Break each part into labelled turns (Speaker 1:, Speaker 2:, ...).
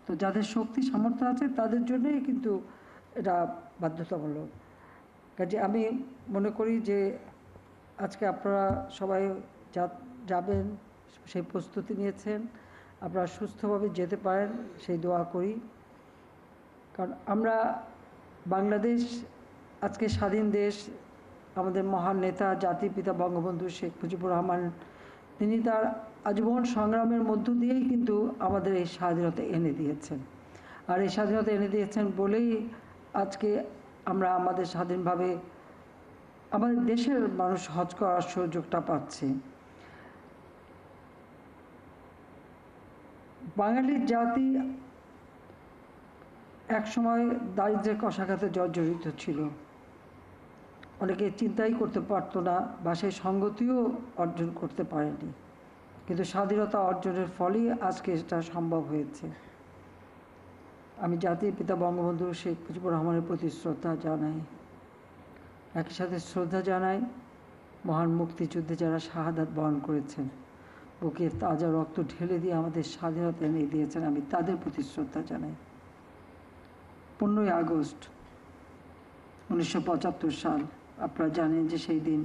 Speaker 1: তো যাদের শক্তি সামর্থ্য আছে তাদের জন্যই কিন্তু এটা বাধ্যতামূলক। কাজে আমি মনে করি যে আজকে আপনারা সবাই যাবেন, সেই প্রস্তুতি নিয়েছেন, আপনারা সুস্থভাবে যেতে পারেন সেই দোয়া করি। কারণ আমরা বাংলাদেশ আজকে স্বাধীন দেশ, আমাদের মহান নেতা জাতির পিতা বঙ্গবন্ধু শেখ মুজিবুর রহমান তিনি তার আজীবন সংগ্রামের মধ্য দিয়েই কিন্তু আমাদের এই স্বাধীনতা এনে দিয়েছেন। আর এই স্বাধীনতা এনে দিয়েছেন বলেই আজকে আমরা আমাদের স্বাধীনভাবে আমাদের দেশের মানুষ হজ করার সুযোগটা পাচ্ছে। বাঙালির জাতি একসময় দারিদ্র্যের কষাঘাতে জর্জরিত ছিল, অনেকে চিন্তাই করতে পারতো না বা সেই সংগতিও অর্জন করতে পারেনি, কিন্তু স্বাধীনতা অর্জনের ফলেই আজকে এটা সম্ভব হয়েছে। আমি জাতির পিতা বঙ্গবন্ধু শেখ মুজিবুর রহমানের প্রতি শ্রদ্ধা জানাই, একই সাথে শ্রদ্ধা জানাই মহান মুক্তিযুদ্ধে যারা শাহাদাত বরণ করেছেন, বুকে তাজা রক্ত ঢেলে দিয়ে আমাদের স্বাধীনতা এনে দিয়েছেন, আমি তাদের প্রতি শ্রদ্ধা জানাই। 15ই আগস্ট 1975 সাল, আপনারা জানেন যে সেই দিন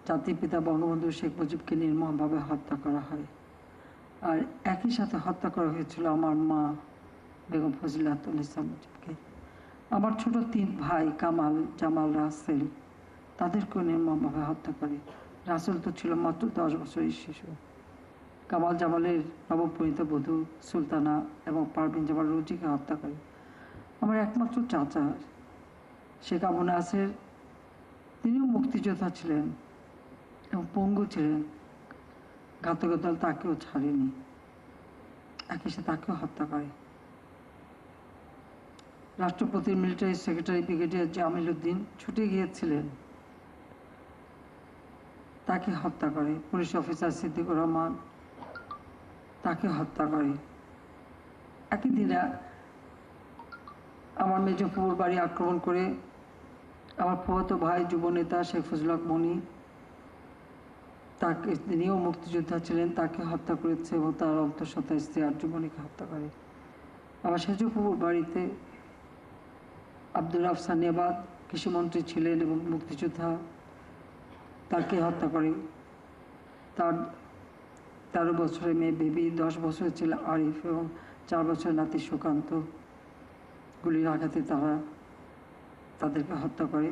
Speaker 1: জাতির পিতা বঙ্গবন্ধু শেখ মুজিবকে নির্মমভাবে হত্যা করা হয়। আর একই সাথে হত্যা করা হয়েছিল আমার মা বেগম ফজিলাতুন্নেছা মুজিবকে। আমার ছোট 3 ভাই কামাল, জামাল, রাসেল, তাদেরকেও নির্মমভাবে হত্যা করে। রাসেল তো ছিল মাত্র 10 বছরের শিশু। কামাল জামালের নবপরিণীত বধূ সুলতানা এবং পারভিন জামাল রুজিকে হত্যা করে। আমার একমাত্র চাচা শেখ আবু নাসের, তিনিও মুক্তিযোদ্ধা ছিলেন এবং পঙ্গু ছিলেন, ঘাতকের দল তাকেও ছাড়েনি, একই সাথে তাকেও হত্যা করে। রাষ্ট্রপতির military secretary brigadier Jamil Uddin ছুটে গিয়েছিলেন, তাকে হত্যা করে। পুলিশ অফিসার সিদ্দিকুর রহমান, তাকে হত্যা করে। একই দিনে আমার মেজ ফুপুর বাড়ি আক্রমণ করে আমার ফুফাতো ভাই যুবনেতা শেখ ফজলুল হক মনি, তাকে, তিনিও মুক্তিযোদ্ধা ছিলেন, তাকে হত্যা করেছে এবং তার অন্তঃসত্ত্বা স্ত্রী আরজুমনিকে হত্যা করে। আমার সেজ ফুপুর বাড়িতে আব্দুল আফসান নেবাদ কৃষিমন্ত্রী ছিলেন এবং মুক্তিযোদ্ধা, তাকে হত্যা করে। তার 13 বছরের মেয়ে বেবি, 10 বছরের ছেলে আরিফ এবং 4 বছরের নাতি সুকান্ত, গুলির আঘাতে তাদেরকে হত্যা করে।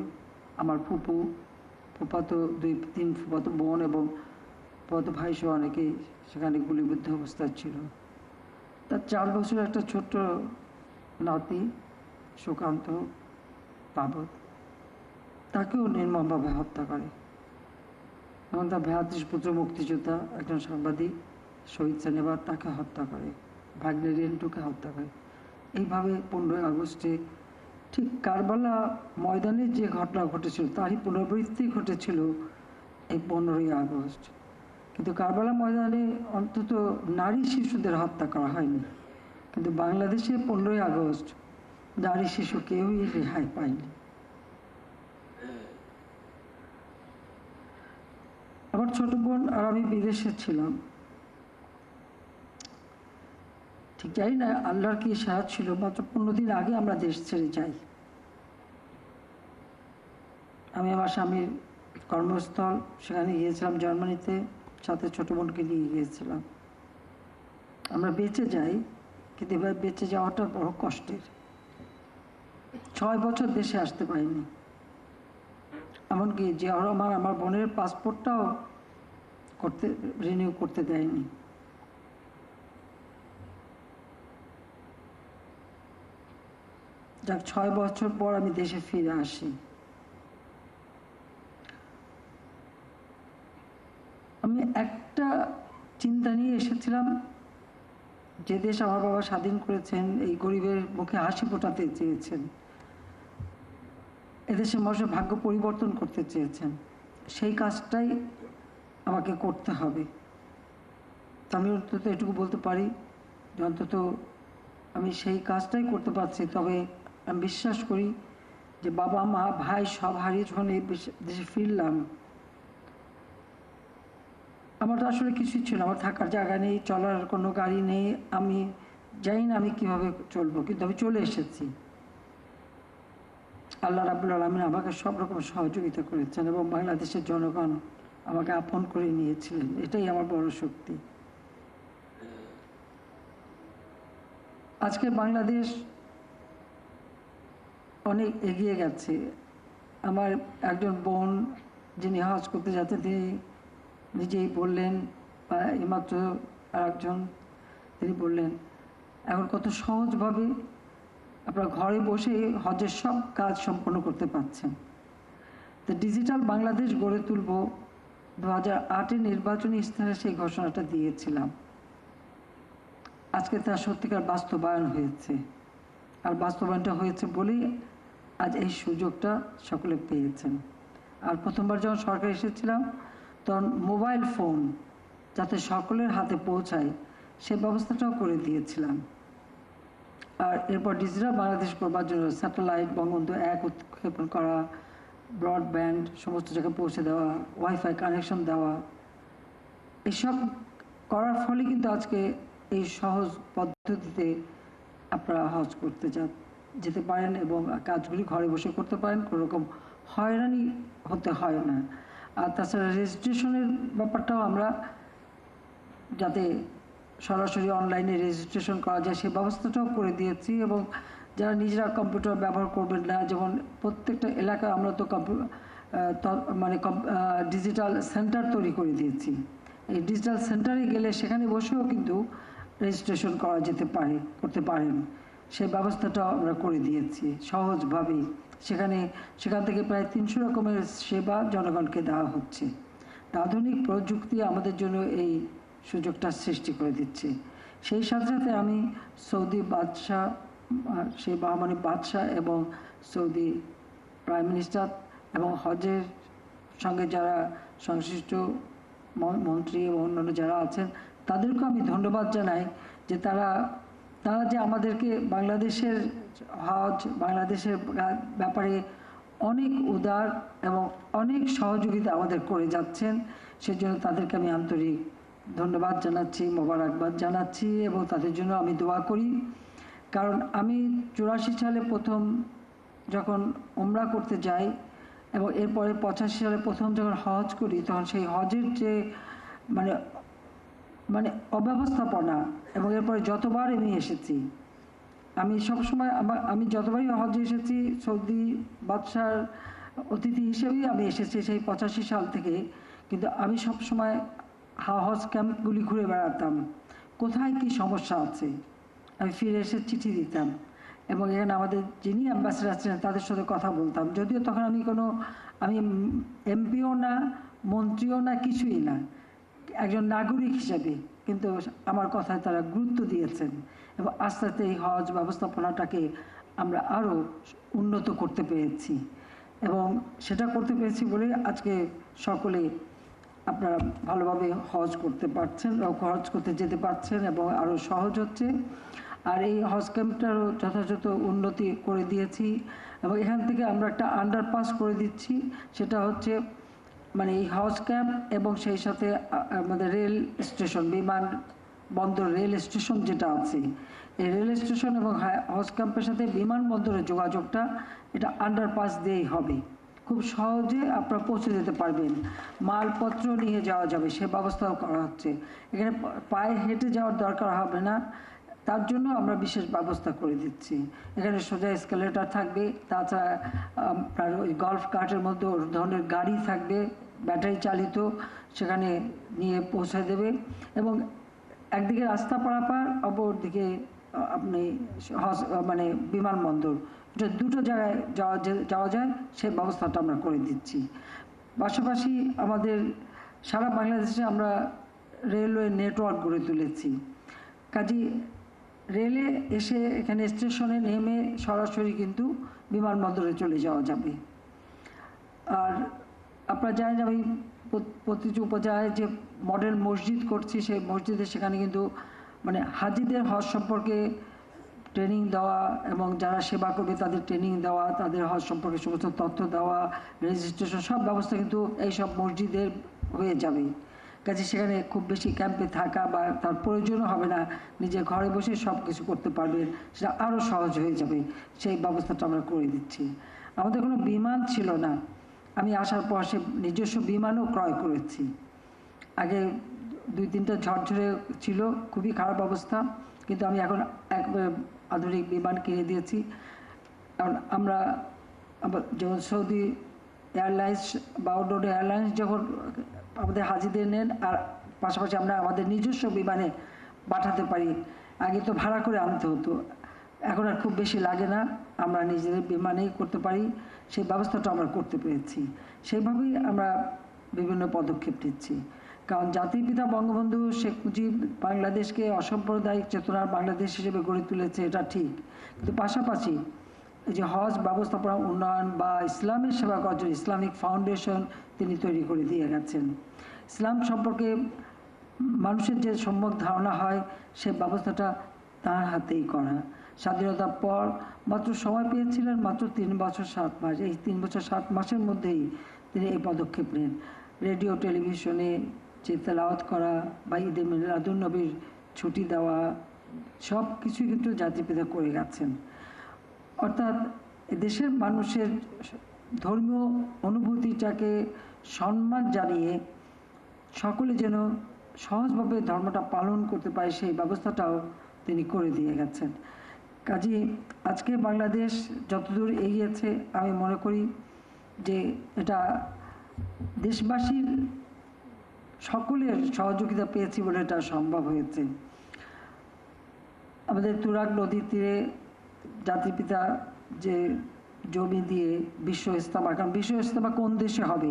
Speaker 1: আমার ফুফাতো 2-3 ফুফাতো বোন এবং ফুফাতো ভাই সহ অনেকেই সেখানে গুলিবিদ্ধ অবস্থায় ছিল। তার 4 বছরের একটা ছোট্ট নাতি সুকান্ত পাবত, তাকেও নির্মমভাবে হত্যা করে। এবং তার 32 পুত্র মুক্তিযোদ্ধা, একজন সাংবাদিক শহীদ সেনেবাদ, তাকে হত্যা করে। ভাগ্নে রেন্টুকে হত্যা করে। এইভাবে 15ই আগস্টে ঠিক কারবালা ময়দানে যে ঘটনা ঘটেছিল তারই পুনরাবৃত্তি ঘটেছিল এই 15ই আগস্ট। কিন্তু কারবালা ময়দানে অন্তত নারী শিশুদের হত্যা করা হয়নি, কিন্তু বাংলাদেশে 15ই আগস্ট নারী শিশু কেউই রেহাই পায়নি। আমার ছোট বোন আর আমি বিদেশে ছিলাম, ঠিক জানি না আল্লাহর কি সাহায্য ছিল, মাত্র 15 দিন আগে আমরা দেশ ছেড়ে যাই। আমি আমার স্বামীর কর্মস্থল সেখানে গিয়েছিলাম জার্মানিতে, সাথে ছোট বোনকে নিয়ে গিয়েছিলাম। আমরা বেঁচে যাই, কিন্তু এবার বেঁচে যাওয়াটা বড় কষ্টের। 6 বছর দেশে আসতে পারিনি, এমনকি জিয়াউর রহমান আমার বোনের পাসপোর্টটাও রিনিউ করতে দেয়নি। যাক, 6 বছর পর আমি দেশে ফিরে আসি। আমি একটা চিন্তা নিয়ে এসেছিলাম, যে দেশ আমার বাবা স্বাধীন করেছেন, এই গরিবের মুখে হাসি ফোটাতে চেয়েছেন, এদেশের মানুষের ভাগ্য পরিবর্তন করতে চেয়েছেন, সেই কাজটাই আমাকে করতে হবে। আমি অন্তত এটুকু বলতে পারি যে অন্তত আমি সেই কাজটাই করতে পারছি। তবে আমি বিশ্বাস করি যে বাবা মা ভাই সব হারিয়ে যখন এই দেশে ফিরলাম, আমার তো আসলে কিছুই ছিল না, আমার থাকার জায়গা নেই, চলার কোনো গাড়ি নেই, আমি জানি না আমি কীভাবে চলবো, কিন্তু আমি চলে এসেছি। আল্লাহ রাব্বুল আলামিন আমাকে সব রকম সহযোগিতা করেছেন এবং বাংলাদেশের জনগণ আমাকে আপন করে নিয়েছিলেন, এটাই আমার বড় শক্তি। আজকে বাংলাদেশ অনেক এগিয়ে গেছে। আমার একজন বোন যিনি হজ করতে যাচ্ছেন তিনি নিজেই বললেন, বা এইমাত্র আরেকজন তিনি বললেন, এখন কত সহজভাবে আপনারা ঘরে বসে হজের সব কাজ সম্পন্ন করতে পারছেন। তো ডিজিটাল বাংলাদেশ গড়ে তুলব 2008-এর নির্বাচনী ইশতেহারে সেই ঘোষণাটা দিয়েছিলাম। আজকে তার সত্যিকার বাস্তবায়ন হয়েছে, আর বাস্তবায়নটা হয়েছে বলেই আজ এই সুযোগটা সকলে পেয়েছেন। আর প্রথমবার যখন সরকার এসেছিলাম তখন মোবাইল ফোন যাতে সকলের হাতে পৌঁছায় সে ব্যবস্থাটাও করে দিয়েছিলাম। আর এরপর ডিজিটাল বাংলাদেশ করবার জন্য স্যাটেলাইট, বঙ্গবন্ধু 1 উৎক্ষেপণ করা, ব্রডব্যান্ড সমস্ত জায়গায় পৌঁছে দেওয়া, ওয়াইফাই কানেকশন দেওয়া, এসব করার ফলে কিন্তু আজকে এই সহজ পদ্ধতিতে আপনারা হজ করতে যেতে পারেন এবং কাজগুলি ঘরে বসে করতে পারেন, কোনো রকম হয়রানি হতে হয় না। আর তাছাড়া রেজিস্ট্রেশনের ব্যাপারটাও আমরা যাতে সরাসরি অনলাইনে রেজিস্ট্রেশন করা যায় সে ব্যবস্থাটাও করে দিয়েছি। এবং যারা নিজেরা কম্পিউটার ব্যবহার করবেন না, যেমন প্রত্যেকটা এলাকায় আমরা তো ডিজিটাল সেন্টার তৈরি করে দিয়েছি। এই ডিজিটাল সেন্টারে গেলে সেখানে বসেও কিন্তু রেজিস্ট্রেশন করা করতে পারেন, সেই ব্যবস্থাটাও আমরা করে দিয়েছি সহজভাবেই। সেখান থেকে প্রায় 300 রকমের সেবা জনগণকে দেওয়া হচ্ছে। আধুনিক প্রযুক্তি আমাদের জন্য এই সুযোগটা সৃষ্টি করে দিচ্ছে। সেই সাথে সাথে আমি সৌদি বাদশাহ, সেই বাহমানি বাদশাহ এবং সৌদি প্রাইম মিনিস্টার এবং হজের সঙ্গে যারা সংশ্লিষ্ট মন্ত্রী এবং অন্যান্য যারা আছেন তাদেরকেও আমি ধন্যবাদ জানাই যে তারা যে আমাদেরকে বাংলাদেশের হজ, বাংলাদেশের ব্যাপারে অনেক উদার এবং অনেক সহযোগিতা আমাদের করে যাচ্ছেন। সেজন্য তাদেরকে আমি আন্তরিক ধন্যবাদ জানাচ্ছি, মোবারকবাদ জানাচ্ছি এবং তাদের জন্য আমি দোয়া করি। কারণ আমি 84 সালে প্রথম যখন উমরা করতে যাই এবং এরপরে 85 সালে প্রথম যখন হজ করি, তখন সেই হজের যে মানে অব্যবস্থাপনা, এবং এরপরে যতবার আমি এসেছি, আমি সবসময় আমি যতবারই হজে এসেছি সৌদি বাদশার অতিথি হিসেবেই আমি এসেছি সেই 85 সাল থেকে। কিন্তু আমি সবসময় হজ ক্যাম্পগুলি ঘুরে বেড়াতাম, কোথায় কি সমস্যা আছে আমি ফিরে এসে চিঠি দিতাম এবং এখানে আমাদের যিনি অ্যাম্বাসেডার ছিলেন তাদের সাথে কথা বলতাম। যদিও তখন আমি এমপিও না, মন্ত্রীও না, কিছুই না, একজন নাগরিক হিসেবে, কিন্তু আমার কথায় তারা গুরুত্ব দিয়েছেন এবং আস্তে আস্তে এই হজ ব্যবস্থাপনাটাকে আমরা আরও উন্নত করতে পেরেছি। এবং সেটা করতে পেরেছি বলে আজকে সকলে আপনারা ভালোভাবে হজ করতে পারছেন, হজ করতে যেতে পারছেন এবং আরও সহজ হচ্ছে। আর এই হজ ক্যাম্পটারও যথাযথ উন্নতি করে দিয়েছি এবং এখান থেকে আমরা একটা আন্ডারপাস করে দিচ্ছি। সেটা হচ্ছে এই হজ ক্যাম্প এবং সেই সাথে আমাদের রেল স্টেশন, বিমানবন্দর রেল স্টেশন যেটা আছে, এই রেল স্টেশন এবং হজ ক্যাম্পের সাথে বিমানবন্দরের যোগাযোগটা এটা আন্ডারপাস দিয়েই হবে। খুব সহজে আপনারা পৌঁছে যেতে পারবেন, মালপত্র নিয়ে যাওয়া যাবে সে ব্যবস্থাও করা হচ্ছে। এখানে পায়ে হেঁটে যাওয়ার দরকার হবে না, তার জন্য আমরা বিশেষ ব্যবস্থা করে দিচ্ছি। এখানে সোজা এসকেলেটর থাকবে, তাছাড়া আপনার ওই গল্ফ কার্টের মধ্যে ওর ধরনের গাড়ি থাকবে ব্যাটারি চালিত, সেখানে নিয়ে পৌঁছে দেবে এবং একদিকে রাস্তা পারাপার, অপরদিকে আপনি বিমানবন্দর, এটা দুটো জায়গায় যাওয়া যায় সে ব্যবস্থাটা আমরা করে দিচ্ছি। পাশাপাশি আমাদের সারা বাংলাদেশে আমরা রেলওয়ে নেটওয়ার্ক গড়ে তুলেছি। কাজেই রেলে এসে এখানে স্টেশনে নেমে সরাসরি কিন্তু বিমানবন্দরে চলে যাওয়া যাবে। আর আপনারা জানেন আমি প্রতিটি উপজেলায় যে মডেল মসজিদ করছি, সেই মসজিদে সেখানে কিন্তু হাজিদের হজ সম্পর্কে ট্রেনিং দেওয়া এবং যারা সেবা করবে তাদের ট্রেনিং দেওয়া, তাদের হজ সম্পর্কে সমস্ত তথ্য দেওয়া, রেজিস্ট্রেশন সব ব্যবস্থা কিন্তু এইসব মসজিদের হয়ে যাবে। কাজে সেখানে খুব বেশি ক্যাম্পে থাকা বা তার প্রয়োজনও হবে না, নিজের ঘরে বসে সব কিছু করতে পারবেন, সেটা আরও সহজ হয়ে যাবে। সেই ব্যবস্থাটা আমরা করে দিচ্ছি। আমাদের কোনো বিমান ছিল না, আমি আসার পর সে নিজস্ব বিমানও ক্রয় করেছি। আগে 2-3টা ঝরঝরে ছিল, খুবই খারাপ অবস্থা, কিন্তু আমি এখন এক আধুনিক বিমান কিনে দিয়েছি। কারণ আমরা যেমন সৌদি এয়ারলাইন্স বা অন্য এয়ারলাইন্স যখন আমাদের হাজিদের নেন, আর পাশাপাশি আমরা আমাদের নিজস্ব বিমানে পাঠাতে পারি। আগে তো ভাড়া করে আনতে হতো, এখন আর খুব বেশি লাগে না, আমরা নিজেদের বিমানেই করতে পারি। সেই ব্যবস্থাটা আমরা করতে পেরেছি। সেইভাবেই আমরা বিভিন্ন পদক্ষেপ নিচ্ছি। কারণ জাতির পিতা বঙ্গবন্ধু শেখ মুজিব বাংলাদেশকে অসাম্প্রদায়িক চেতনার বাংলাদেশ হিসেবে গড়ে তুলেছে, এটা ঠিক, কিন্তু পাশাপাশি এই যে হজ ব্যবস্থাপনা উন্নয়ন বা ইসলামের সেবা করার জন্য ইসলামিক ফাউন্ডেশন তিনি তৈরি করে দিয়ে গেছেন। ইসলাম সম্পর্কে মানুষের যে সম্যক ধারণা হয়, সে ব্যবস্থাটা তার হাতেই করা। স্বাধীনতার পর মাত্র সময় পেয়েছিলেন মাত্র 3 বছর 7 মাস। এই 3 বছর 7 মাসের মধ্যেই তিনি এই পদক্ষেপ নেন। রেডিও টেলিভিশনে যে তেলাওয়াত করা বা ঈদে মিলাদুন্নবীর ছুটি দেওয়া, সব কিছুই কিন্তু জাতির পিতা করে গেছেন। অর্থাৎ দেশের মানুষের ধর্মীয় অনুভূতিটাকে সম্মান জানিয়ে সকলে যেন সহজভাবে ধর্মটা পালন করতে পারে, সেই ব্যবস্থাটাও তিনি করে দিয়ে গেছেন। কাজে আজকে বাংলাদেশ যতদূর এগিয়েছে, আমি মনে করি যে এটা দেশবাসীর সকলের সহযোগিতা পেয়েছি বলে এটা সম্ভব হয়েছে। আমাদের তুরাগ নদীর তীরে জাতির পিতা যে জমি দিয়ে বিশ্ব ইজতেমা, কারণ বিশ্ব ইজতেমা কোন দেশে হবে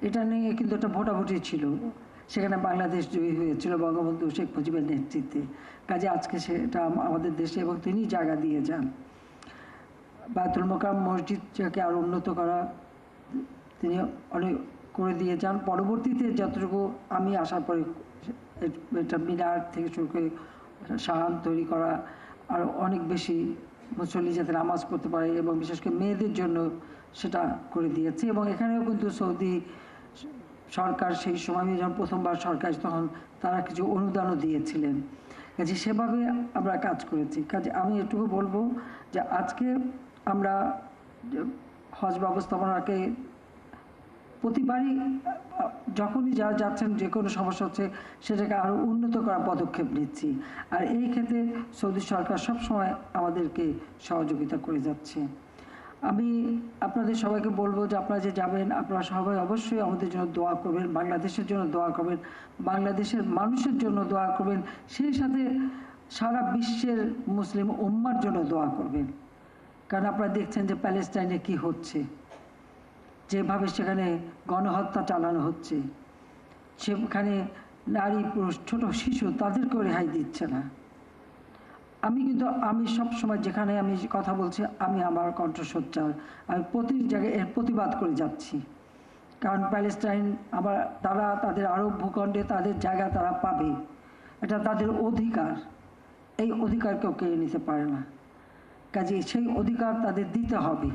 Speaker 1: এটা নিয়ে কিন্তু একটা ভোটাভুটি ছিল, সেখানে বাংলাদেশ জয়ী হয়েছিল বঙ্গবন্ধু শেখ মুজিবের নেতৃত্বে। কাজে আজকে সেটা আমাদের দেশে, এবং তিনি জায়গা দিয়ে যান। বায়তুল মোকাররম মসজিদটাকে আরও উন্নত করা তিনি অনেক করে দিয়ে যান। পরবর্তীতে যতটুকু আমি আসার পরে এটা মিনার থেকে শুরু করে শাহান তৈরি করা, আর অনেক বেশি মুসল্লি যাতে নামাজ পড়তে পারে, এবং বিশেষ করে মেয়েদের জন্য সেটা করে দিয়েছে। এবং এখানেও কিন্তু সৌদি সরকার সেই সময় যখন প্রথমবার সরকার, তখন তারা কিছু অনুদানও দিয়েছিলেন। কাজে সেভাবে আমরা কাজ করেছি। কাজে আমি এটুকু বলবো যে আজকে আমরা হজ ব্যবস্থাপনাকে প্রতিবারই যখনই যারা যাচ্ছেন, যে কোনো সমস্যা হচ্ছে, সেটাকে আরও উন্নত করার পদক্ষেপ নিচ্ছি। আর এই ক্ষেত্রে সৌদি সরকার সবসময় আমাদেরকে সহযোগিতা করে যাচ্ছে। আমি আপনাদের সবাইকে বলবো যে আপনারা যে যাবেন, আপনারা সবাই অবশ্যই আমাদের জন্য দোয়া করবেন, বাংলাদেশের জন্য দোয়া করবেন, বাংলাদেশের মানুষের জন্য দোয়া করবেন, সেই সাথে সারা বিশ্বের মুসলিম উম্মার জন্য দোয়া করবেন। কারণ আপনারা দেখছেন যে প্যালেস্টাইনে কি হচ্ছে, যেভাবে সেখানে গণহত্যা চালানো হচ্ছে, সেখানে নারী পুরুষ ছোট শিশু তাদেরকেও রেহাই দিচ্ছে না। আমি সব সময় যেখানে আমি কথা বলছি, আমি আমার কণ্ঠস্বর, আমি প্রতিটি জায়গায় এর প্রতিবাদ করে যাচ্ছি। কারণ প্যালেস্টাইন আবার তারা তাদের আরব ভূখণ্ডে তাদের জায়গা তারা পাবে, এটা তাদের অধিকার, এই অধিকার কেউ কেড়ে নিতে পারে না। কাজে সেই অধিকার তাদের দিতে হবে।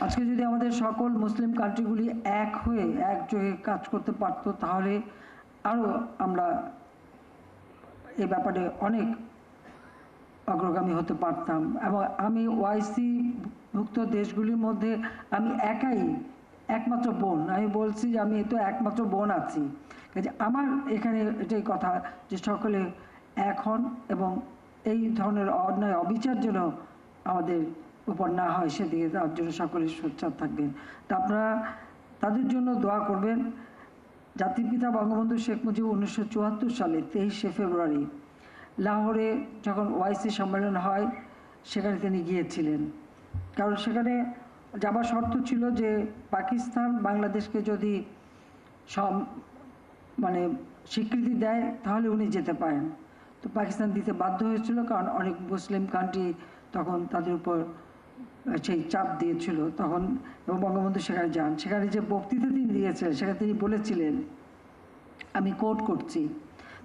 Speaker 1: আজকে যদি আমাদের সকল মুসলিম কান্ট্রিগুলি এক হয়ে একযোগে কাজ করতে পারত, তাহলে আরও আমরা এ ব্যাপারে অনেক অগ্রগামী হতে পারতাম। এবং আমি ওআইসি ভুক্ত দেশগুলির মধ্যে আমি একাই একমাত্র বোন। আমি বলছি যে আমি তো একমাত্র বোন আছি। কাজে আমার এখানে এটাই কথা যে সকলে এক হন এবং এই ধরনের অন্যায় অবিচার যেন আমাদের উপর না হয়, সেদিকে তার জন্য সকলে সোচ্চার থাকবেন। তা আপনারা তাদের জন্য দোয়া করবেন। জাতির পিতা বঙ্গবন্ধু শেখ মুজিব 1974 সালে 23শে ফেব্রুয়ারি লাহোরে যখন ওআইসি সম্মেলন হয়, সেখানে তিনি গিয়েছিলেন। কারণ সেখানে যাবার শর্ত ছিল যে পাকিস্তান বাংলাদেশকে যদি স্বীকৃতি দেয়, তাহলে উনি যেতে পারেন। তো পাকিস্তান দিতে বাধ্য হয়েছিল, কারণ অনেক মুসলিম কান্ট্রি তখন তাদের উপর সেই চাপ দিয়েছিল তখন। এবং বঙ্গবন্ধু সেখানে যান। সেখানে যে বক্তৃতা তিনি দিয়েছিলেন, সেখানে তিনি বলেছিলেন, আমি কোট করছি,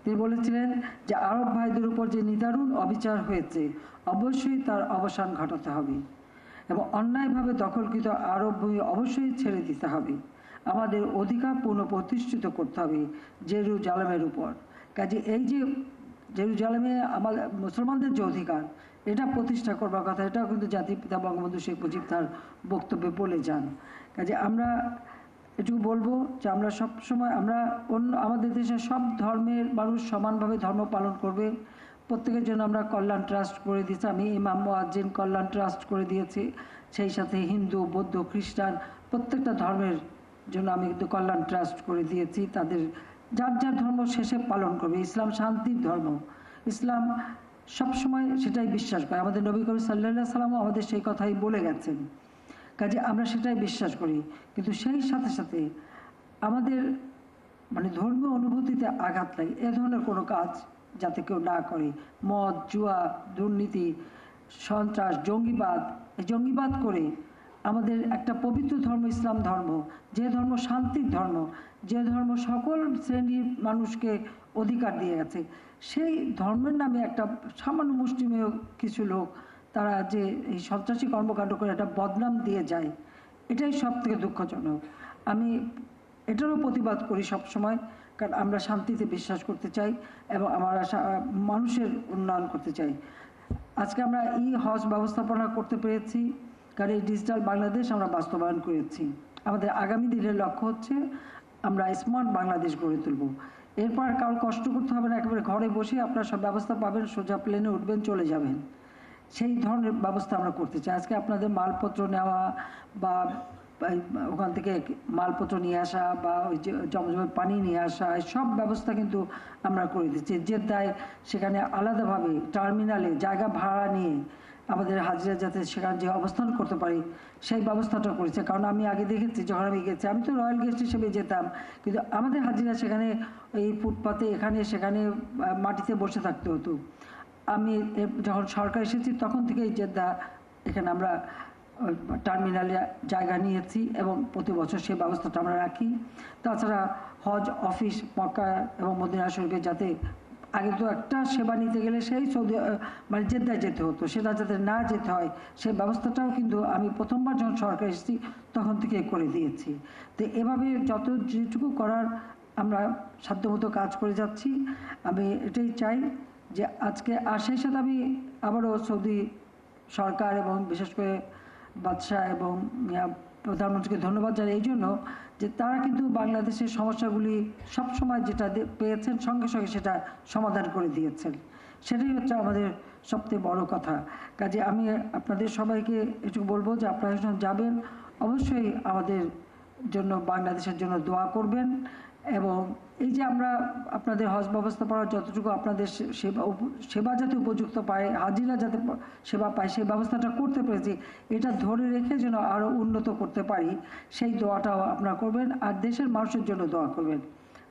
Speaker 1: তিনি বলেছিলেন যে আরব ভাইদের উপর যে নিদারুণ অবিচার হয়েছে, অবশ্যই তার অবসান ঘটাতে হবে এবং অন্যায়ভাবে দখলকৃত আরব ভূমি অবশ্যই ছেড়ে দিতে হবে। আমাদের অধিকার পুনঃপ্রতিষ্ঠিত করতে হবে জেরুজালেমের উপর। কাজে এই যে জেরুজালেমে আমাদের মুসলমানদের যে অধিকার, এটা প্রতিষ্ঠা করবার কথা, এটাও কিন্তু জাতির পিতা বঙ্গবন্ধু শেখ মুজিব তার বক্তব্যে বলে যান। কাজে আমরা এটুকু বলবো যে আমরা সবসময় আমাদের দেশের সব ধর্মের মানুষ সমানভাবে ধর্ম পালন করবে। প্রত্যেকের জন্য আমরা কল্যাণ ট্রাস্ট করে দিয়েছি, আমি ইমাম মুয়াজ্জিন কল্যাণ ট্রাস্ট করে দিয়েছি। সেই সাথে হিন্দু, বৌদ্ধ, খ্রিস্টান প্রত্যেকটা ধর্মের জন্য আমি কিন্তু কল্যাণ ট্রাস্ট করে দিয়েছি। তাদের যার যার ধর্ম শেষে পালন করবে। ইসলাম শান্তির ধর্ম, ইসলাম সবসময় সেটাই বিশ্বাস করে। আমাদের নবী করিম সাল্লাল্লাহু আলাইহি সাল্লামও আমাদের সেই কথাই বলে গেছেন। কাজে আমরা সেটাই বিশ্বাস করি, কিন্তু সেই সাথে সাথে আমাদের মানে ধর্মীয় অনুভূতিতে আঘাত লাগে এ ধরনের কোনো কাজ যাতে কেউ না করে। মদ, জুয়া, দুর্নীতি, সন্ত্রাস, জঙ্গিবাদ করে আমাদের একটা পবিত্র ধর্ম ইসলাম ধর্ম, যে ধর্ম শান্তির ধর্ম, যে ধর্ম সকল শ্রেণীর মানুষকে অধিকার দিয়ে গেছে, সেই ধর্মের নামে একটা সামান্য মুষ্টিমেয় কিছু লোক তারা যে এই সন্ত্রাসী কর্মকাণ্ড করে একটা বদনাম দিয়ে যায়, এটাই সব থেকে দুঃখজনক। আমি এটারও প্রতিবাদ করি সব সময়, কারণ আমরা শান্তিতে বিশ্বাস করতে চাই এবং আমরা মানুষের উন্নয়ন করতে চাই। আজকে আমরা হজ ব্যবস্থাপনা করতে পেরেছি, কারণ এই ডিজিটাল বাংলাদেশ আমরা বাস্তবায়ন করেছি। আমাদের আগামী দিনের লক্ষ্য হচ্ছে আমরা স্মার্ট বাংলাদেশ গড়ে তুলব। এরপর কারো কষ্ট করতে হবে না, একেবারে ঘরে বসে আপনারা সব ব্যবস্থা পাবেন, সোজা প্লেনে উঠবেন, চলে যাবেন, সেই ধরনের ব্যবস্থা আমরা করতে চাই। আজকে আপনাদের মালপত্র নেওয়া বা ওখান থেকে মালপত্র নিয়ে আসা বা ওই যে জমজমের পানি নিয়ে আসা, সব ব্যবস্থা কিন্তু আমরা করে দিচ্ছি। জেদ্দায় সেখানে আলাদাভাবে টার্মিনালে জায়গা ভাড়া নিয়ে আমাদের হাজিরা যাতে সেখানে যে অবস্থান করতে পারি সেই ব্যবস্থাটা করেছে। কারণ আমি আগে দেখেছি, যখন আমি গেছি, আমি তো রয়্যাল গেস্ট হিসেবে যেতাম, কিন্তু আমাদের হাজিরা সেখানে এই ফুটপাতে এখানে সেখানে মাটিতে বসে থাকতে হতো। আমি যখন সরকার এসেছি তখন থেকেই জেদ্দা এখানে আমরা টার্মিনালে জায়গা নিয়েছি এবং প্রতি বছর সেই ব্যবস্থাটা আমরা রাখি। তাছাড়া হজ অফিস মক্কা এবং মদিনা শরীফে যাতে আগে তো একটা সেবা নিতে গেলে সেই মানে জেদ্দায় যেতে হতো, সেটা যাতে না যেতে হয় সেই ব্যবস্থাটাও কিন্তু আমি প্রথমবার যখন সরকার এসেছি তখন থেকে করে দিয়েছি। তো এভাবে যেটুকু করার আমরা সাধ্যমতো কাজ করে যাচ্ছি। আমি এটাই চাই যে আজকে, আর সেই সাথে আমি আবারও সৌদি সরকার এবং বিশেষ করে বাদশাহ এবং প্রধানমন্ত্রীকে ধন্যবাদ জানাই এই জন্য যে তারা কিন্তু বাংলাদেশের সমস্যাগুলি সবসময় যেটা পেয়েছেন সঙ্গে সঙ্গে সেটা সমাধান করে দিয়েছেন। সেটাই হচ্ছে আমাদের সবথেকে বড় কথা। কাজে আমি আপনাদের সবাইকে এটুকু বলবো যে আপনারা যখন যাবেন অবশ্যই আমাদের জন্য, বাংলাদেশের জন্য দোয়া করবেন। এবং এই যে আমরা আপনাদের হজ ব্যবস্থাপনা যতটুকু আপনাদের সেবা যাতে উপযুক্ত পায়, হাজিরা যাতে সেবা পায়, সেই ব্যবস্থাটা করতে পেরেছি, এটা ধরে রেখে যেন আরও উন্নত করতে পারি সেই দোয়াটাও আপনারা করবেন। আর দেশের মানুষের জন্য দোয়া করবেন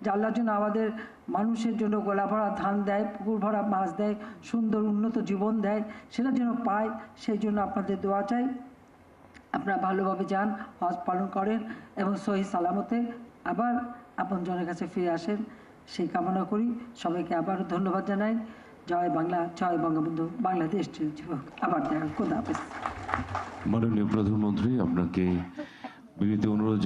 Speaker 1: যে আল্লাহর জন্য আমাদের মানুষের জন্য গোলা ভরা ধান দেয়, পুকুর ভরা মাছ দেয়, সুন্দর উন্নত জীবন দেয়, সেটা যেন পায়, সেই জন্য আপনাদের দোয়া চাই। আপনারা ভালোভাবে যান, হজ পালন করেন এবং সহি সালামতে আবার আপনজনের কাছে ফিরে আসেন, সেই কামনা করি। সবাইকে আবারও ধন্যবাদ জানাই। জয় বাংলা, জয় বঙ্গবন্ধু, বাংলাদেশ যুবক। আবার দেখা, খোদা হাফেজ।
Speaker 2: মাননীয় প্রধানমন্ত্রী, আপনাকে বিনীত অনুরোধ